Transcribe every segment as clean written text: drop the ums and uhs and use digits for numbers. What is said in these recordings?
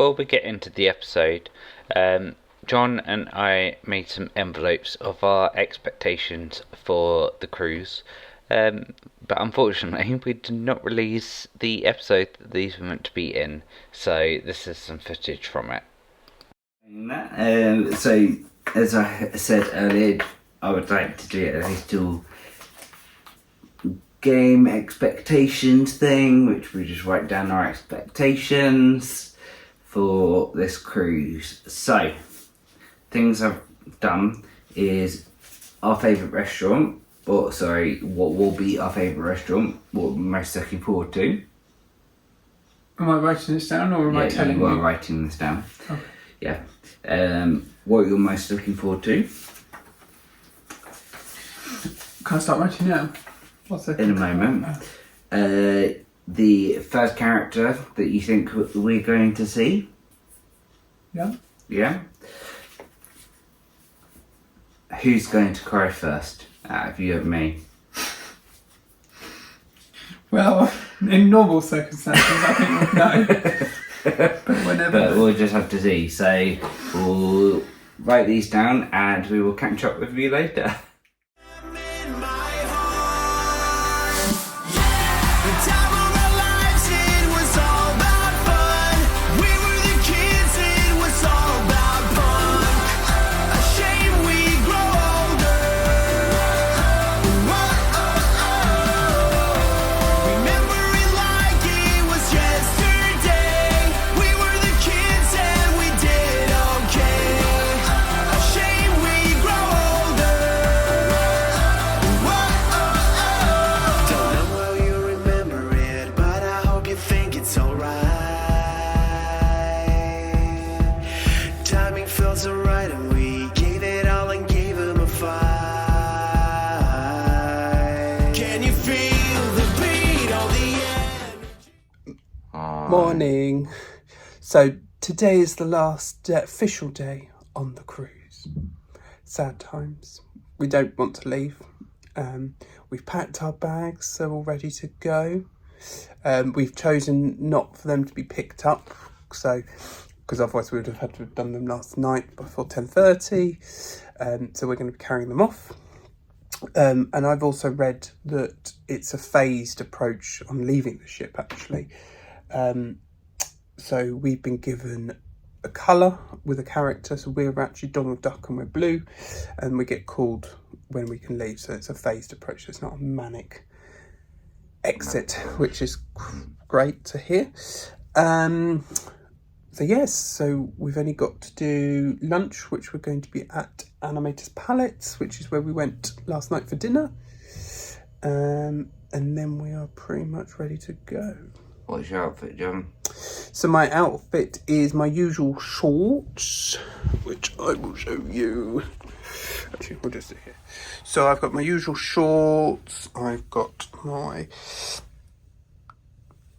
before we get into the episode, John and I made some envelopes of our expectations for the cruise. But unfortunately, we did not release the episode that these were meant to be in, so this is some footage from it. So, as I said earlier, I would like to do a little game expectations thing, which we just write down our expectations for this cruise. So, things I've done is our favourite restaurant, what will be our favourite restaurant, what we're most looking forward to. Am I writing this down or am I telling you? You are writing this down. Okay. Yeah. What you're most looking forward to. Can I start writing now? What's it? In a moment. The first character that you think we're going to see. Yeah. Yeah. Who's going to cry first out of you and me? Well, in normal circumstances, I think we'd know. But whenever. But we'll just have to see. So we'll write these down and we will catch up with you later. Morning. So today is the last official day on the cruise. Sad times. We don't want to leave. We've packed our bags, so we're all ready to go. We've chosen not for them to be picked up, because otherwise we would have had to have done them last night before 10:30. So we're going to be carrying them off. And I've also read that it's a phased approach on leaving the ship, actually. So we've been given a colour with a character, so we're actually Donald Duck and we're blue, and we get called when we can leave, so it's a phased approach, so it's not a manic exit, which is great to hear. So we've only got to do lunch, which we're going to be at Animators Palettes, which is where we went last night for dinner, and then we are pretty much ready to go. What's your outfit, John? So my outfit is my usual shorts, which I will show you. Actually, we'll just do here. So I've got my usual shorts, I've got my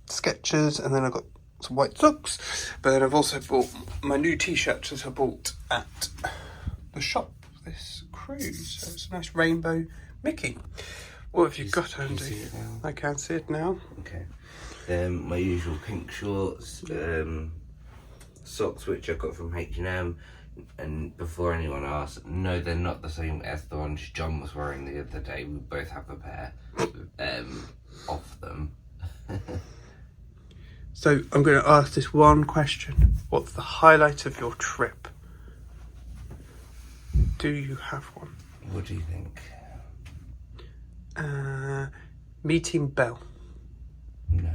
Skechers, and then I've got some white socks. But then I've also bought my new t-shirt that I bought at the shop this cruise. So it's a nice rainbow Mickey. What have you got, Andy? I can see it now. Okay. My usual pink shorts, socks which I got from H&M, and before anyone asks, no, they're not the same as the ones John was wearing the other day. We both have a pair of them. So I'm going to ask this one question. What's the highlight of your trip? Do you have one? What do you think? Meeting Belle. No.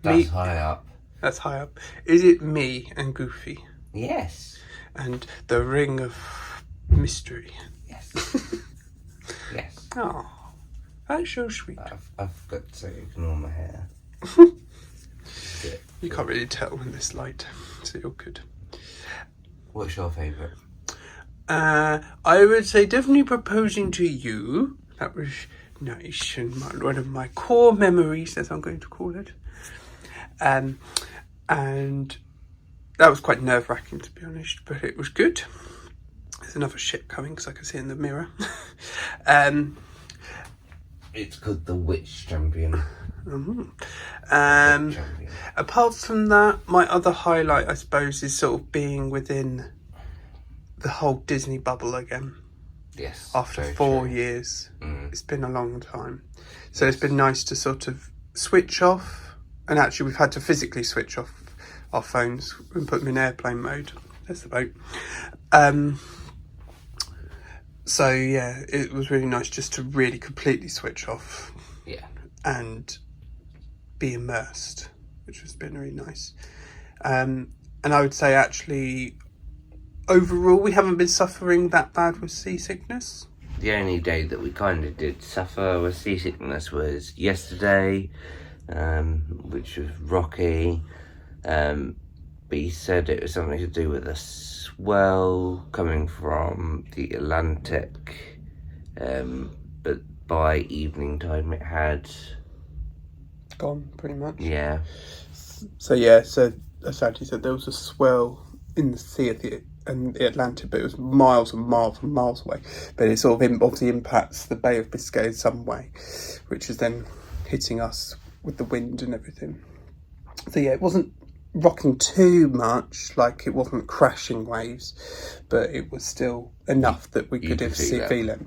That's high up. That's high up. Is it me and Goofy? Yes. And the Ring of Mystery? Yes. Yes. Oh, that's so sweet. I've got to ignore my hair. You can't really tell in this light, so you're good. What's your favourite? I would say definitely Proposing to You. That was nice, and one of my core memories, as I'm going to call it. And that was quite nerve-wracking, to be honest, but it was good. There's another ship coming, because I can see in the mirror. It's called the Witch Champion. Champion. Apart from that, my other highlight, I suppose, is sort of being within the whole Disney bubble again. Yes. After 4 years. It's been a long time. So it's been nice to sort of switch off. And actually, we've had to physically switch off our phones and put them in airplane mode. There's the boat. So yeah, it was really nice just to really completely switch off. Yeah. And be immersed, which has been really nice. And I would say actually, overall, we haven't been suffering that bad with seasickness. The only day that we kind of did suffer with seasickness was yesterday, which was rocky. But he said it was something to do with a swell coming from the Atlantic. But by evening time it had Gone, pretty much. Yeah. So as Sandy said, there was a swell in the sea of the Atlantic, but it was miles and miles and miles away. But it sort of obviously impacts the Bay of Biscay in some way, which is then hitting us with the wind and everything. So yeah, it wasn't rocking too much, like it wasn't crashing waves, but it was still enough that we could feel it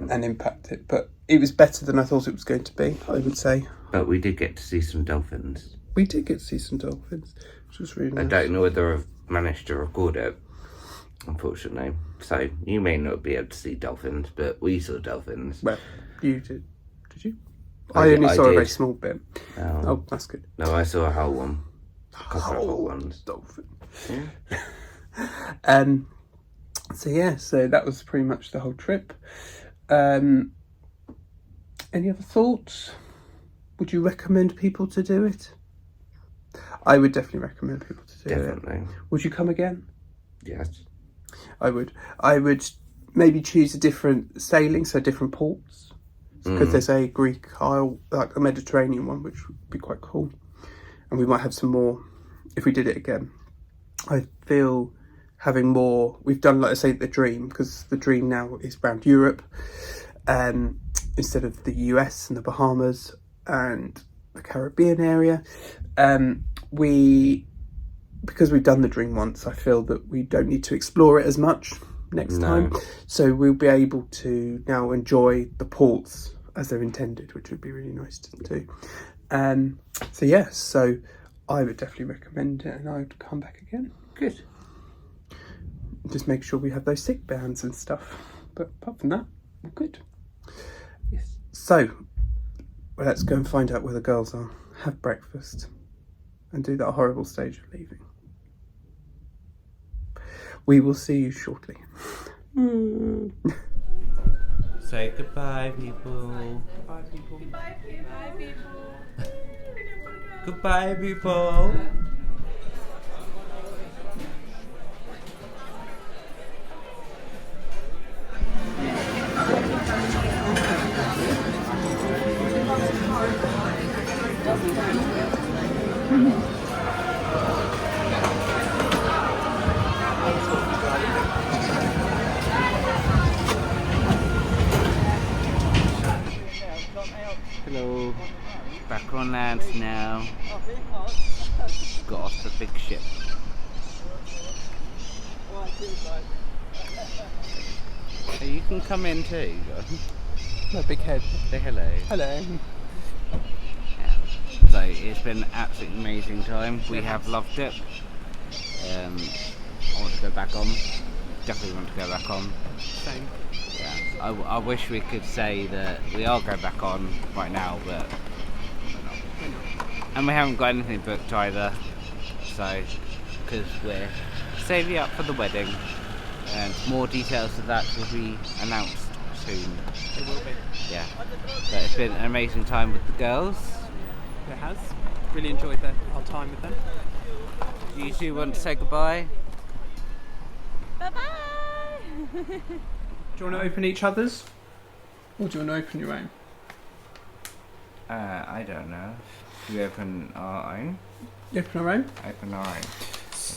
and impact it. But it was better than I thought it was going to be, I would say. But we did get to see some dolphins. We did get to see some dolphins, which was really nice. I don't know whether I've managed to record it, unfortunately. So you may not be able to see dolphins, but we saw dolphins. Well, you did. Did you? I only saw a very small bit. Oh, that's good. No, I saw a whole one. A couple of whole ones. Dolphin. Yeah. So that was pretty much the whole trip. Any other thoughts? Would you recommend people to do it? I would definitely recommend people to do it. Definitely. Would you come again? Yes. I would maybe choose a different sailing, so different ports. Because there's a Greek Isle, like a Mediterranean one, which would be quite cool. And we might have some more if we did it again. I feel having more, we've done, like I say, the Dream, because the Dream now is around Europe, instead of the US and the Bahamas and the Caribbean area. Because we've done the Dream once, I feel that we don't need to explore it as much next time. So we'll be able to now enjoy the ports as they're intended, which would be really nice to do. So I would definitely recommend it, and I would come back again. Good. Just make sure we have those sick bands and stuff. But apart from that, we're good. Yes. So let's go and find out where the girls are, have breakfast, and do that horrible stage of leaving. We will see you shortly. Say goodbye, people. Bye, people. Goodbye, people. Goodbye, people. Hello. Back on land now. Got off the big ship. Hey, you can come in too. No, big head. Say hello. Hello. Yeah. So it's been an absolutely amazing time. We have loved it. I want to go back on. Definitely want to go back on. Same. Yeah. I wish we could say that we are going back on right now, but we're not. And we haven't got anything booked either. So, because we're saving up for the wedding, and more details of that will be announced soon. It will be. Yeah. But it's been an amazing time with the girls. It has. Really enjoyed our time with them. Do you two want to say goodbye? Bye-bye. Do you want to open each other's? Or do you want to open your own? I don't know. Do we open our own? You open our own? Open our own.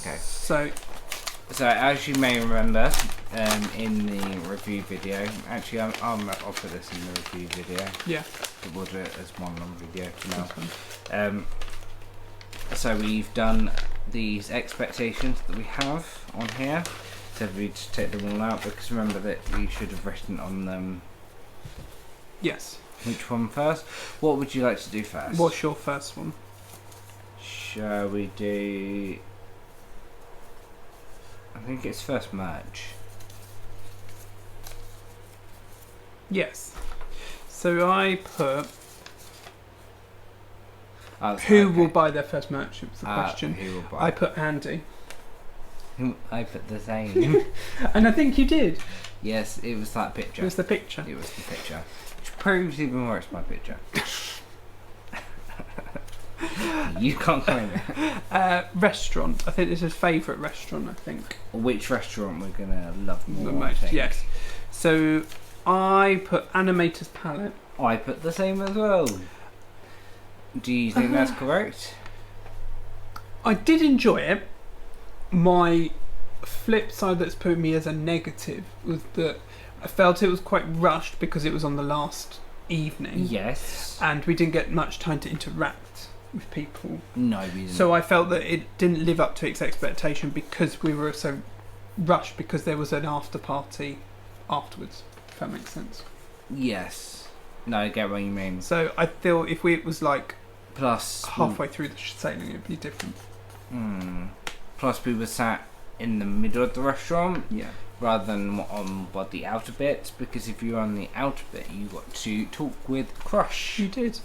Okay. So as you may remember, in the review video, actually I'll offer this in the review video. yeah. we'll do it as one long video for now. So we've done these expectations that we have on here. So we just take them all out because remember that you should have written on them. Yes. Which one first? What would you like to do first? What's your first one? Shall we do? I think it's first merch. Yes. So I put Oh, who okay. will buy their first merch was the question. Who will buy? I put Andy. I put the same. And I think you did. Yes, it was that picture. It was the picture. It was the picture. Which proves even more it's my picture. You can't claim it. Restaurant. I think this is favourite restaurant, I think. Which restaurant we're gonna love more? The I most, think. yes. So I put Animator's Palette. I put the same as well. Do you think that's correct? I did enjoy it. My flip side that's put me as a negative was that I felt it was quite rushed because it was on the last evening. Yes. And we didn't get much time to interact with people. No, we didn't. So I felt that it didn't live up to its expectation because we were so rushed because there was an after party afterwards, if that makes sense. Yes. No, I get what you mean. So I feel if it was like Plus, halfway through the sailing, it'd be different. Plus, we were sat in the middle of the restaurant Yeah. rather than on the outer bits. Because if you're on the outer bit, you got to talk with Crush You did.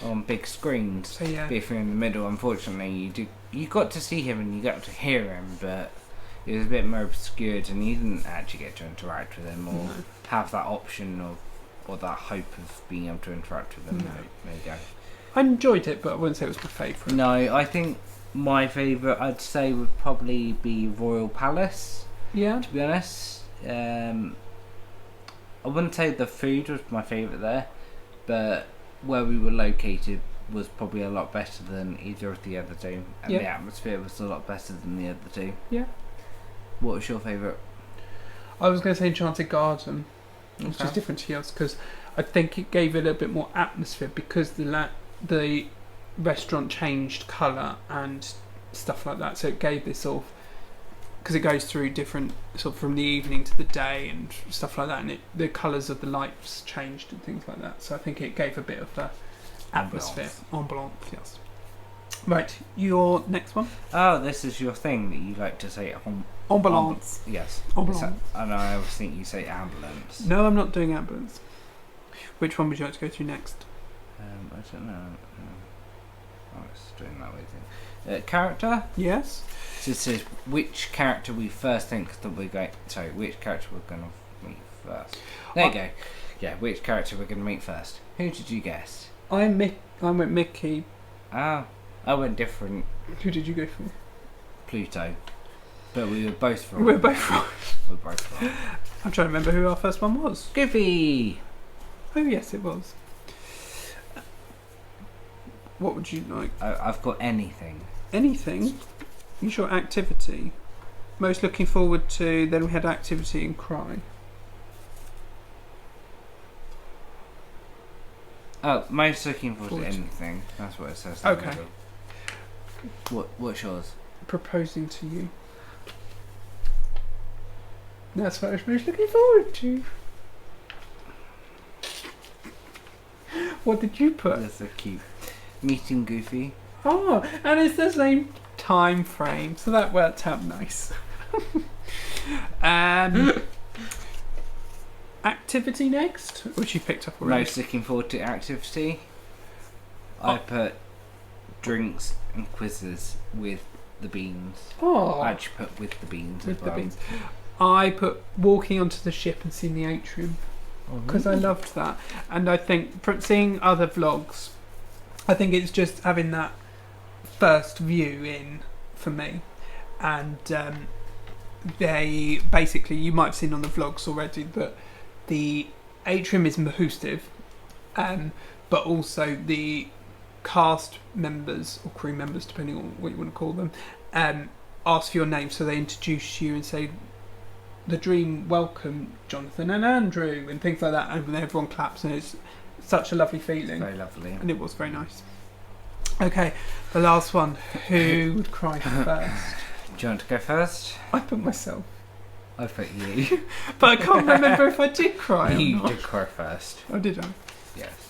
on big screens. So yeah. But if you're in the middle, unfortunately, you got to see him and you got to hear him, but it was a bit more obscured, and you didn't actually get to interact with him or No. have that option or that hope of being able to interact with him. No. There you go. I enjoyed it, but I wouldn't say it was my favourite. No, I think my favourite, I'd say, would probably be Royal Palace, Yeah. to be honest. I wouldn't say the food was my favourite there, but where we were located was probably a lot better than either of the other two, and Yeah. the atmosphere was a lot better than the other two. Yeah. What was your favourite? I was going to say Enchanted Garden, which is Okay. different to yours because I think it gave it a bit more atmosphere because the restaurant changed colour and stuff like that. So it gave this sort of, because it goes through different sort of from the evening to the day and stuff like that, and the colours of the lights changed and things like that. So I think it gave a bit of a atmosphere, ambiance. Yes. Right, your next one. Oh, this is your thing that you like to say Ambulance. Yes. Ambulance. I know, I always think you say ambulance. No, I'm not doing ambulance. Which one would you like to go through next? I don't know. I was doing that way thing. Character? Yes. So it says which character we first think that we're going. Sorry, which character we're going to meet first. There you go. Yeah, which character we're going to meet first. Who did you guess? I went Mickey. Oh, I went different. Who did you go for? Pluto. But we were both wrong. We're both wrong. We're both wrong. I'm trying to remember who our first one was. Goofy. Oh yes, it was. What would you like? I've got anything. Anything? You sure? Activity. Most looking forward to. Then we had activity and cry. Oh, most looking forward to Forward to- anything. That's what it says. Okay. What's yours? Proposing to you. That's what I was most looking forward to. What did you put? That's so cute. Meeting Goofy. Oh, and it's the same time frame, so that worked out nice. Activity next, which you picked up already. Most looking forward to activity. I put drinks and quizzes with the beans. Oh, I actually put with the beans with as the well. beans. I put walking onto the ship and seeing the atrium because I loved that, and I think seeing other vlogs, I think it's just having that first view in for me, and they basically, you might have seen on the vlogs already, but the atrium is Mahustiv, but also the cast members or crew members, depending on what you want to call them, ask for your name, so they introduce you and say, "The Dream welcome Jonathan and Andrew," and things like that, and then everyone claps, and it's such a lovely feeling. Very lovely. And it was very nice. Okay, the last one. Who would cry first? Do you want to go first? I put myself. I put you. But I can't remember if I did cry or You not. did cry first. Oh, did I? Yes.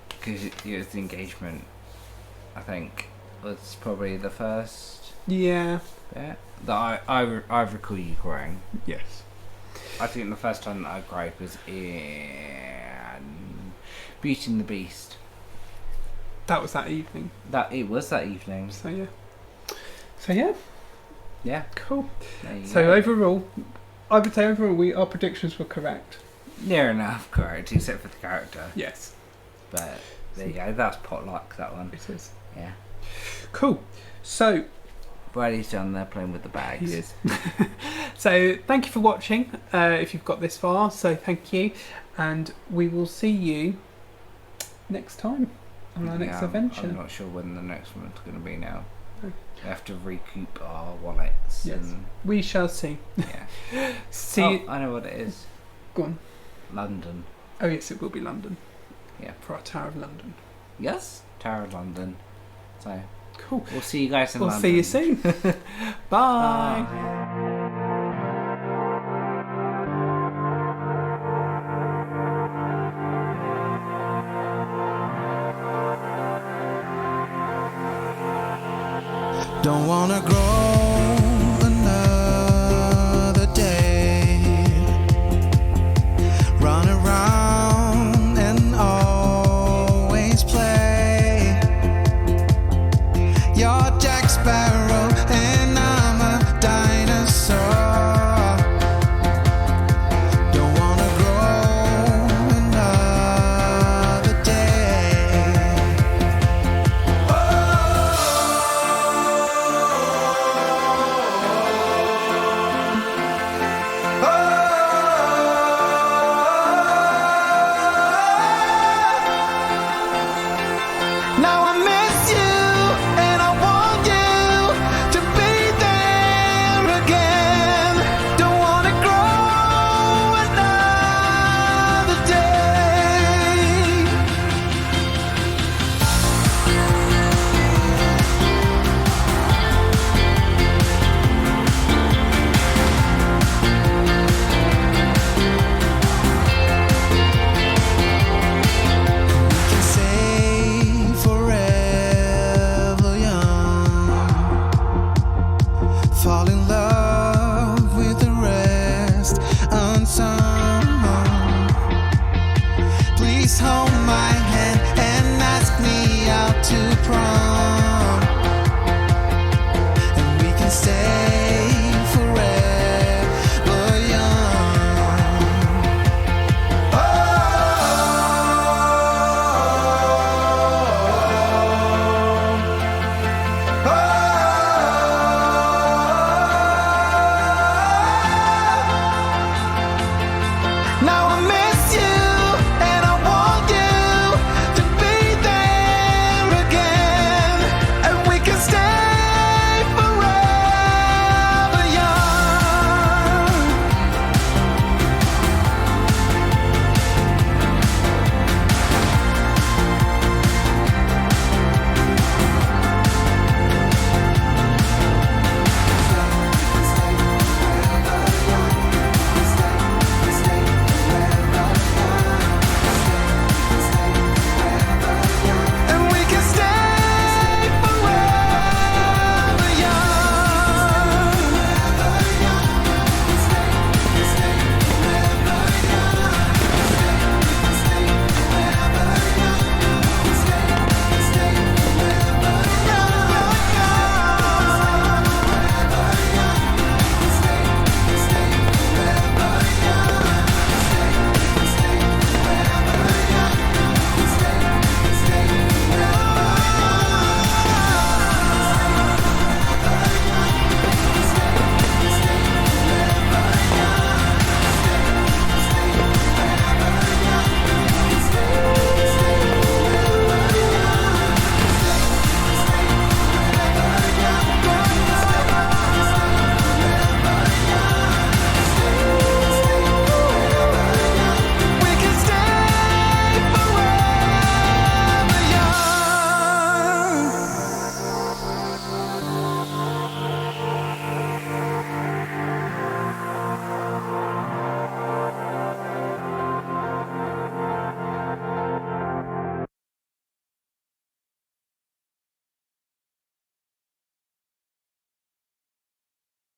Because it was the engagement, I think, was probably the first Yeah. bit that I recall you crying. Yes. I think the first time that I cried was in Beauty and the Beast. That was that evening. It was that evening. So yeah. Yeah. Cool. There you So go. overall, I would say our predictions were correct. Near enough correct, except for the character. Yes. But there you go. That's potluck. That one. It is. Yeah. Cool. So Bradley's down there playing with the bags. he is. So thank you for watching. If you've got this far, so thank you, and we will see you next time on our next adventure. I'm not sure when the next one's going to be now. No. We have to recoup our wallets. Yes. And, We shall see. yeah. See. Oh, you. I know what it is. Go on. London. Oh yes, it will be London. Yeah. For our Tower of London. Yes. Tower of London. So Cool. we'll see you guys in We'll London. see you soon. Bye. Don't wanna grow another day. Run around and always play. You're Jack Sparrow and I'm a dinosaur. Don't wanna grow another day. Now I miss you and I want you to be there again. Don't wanna grow another day. We can say forever young, fall in love with the rest unsung. Please hold my hand and ask me out to prom, and we can stay forever young. Oh,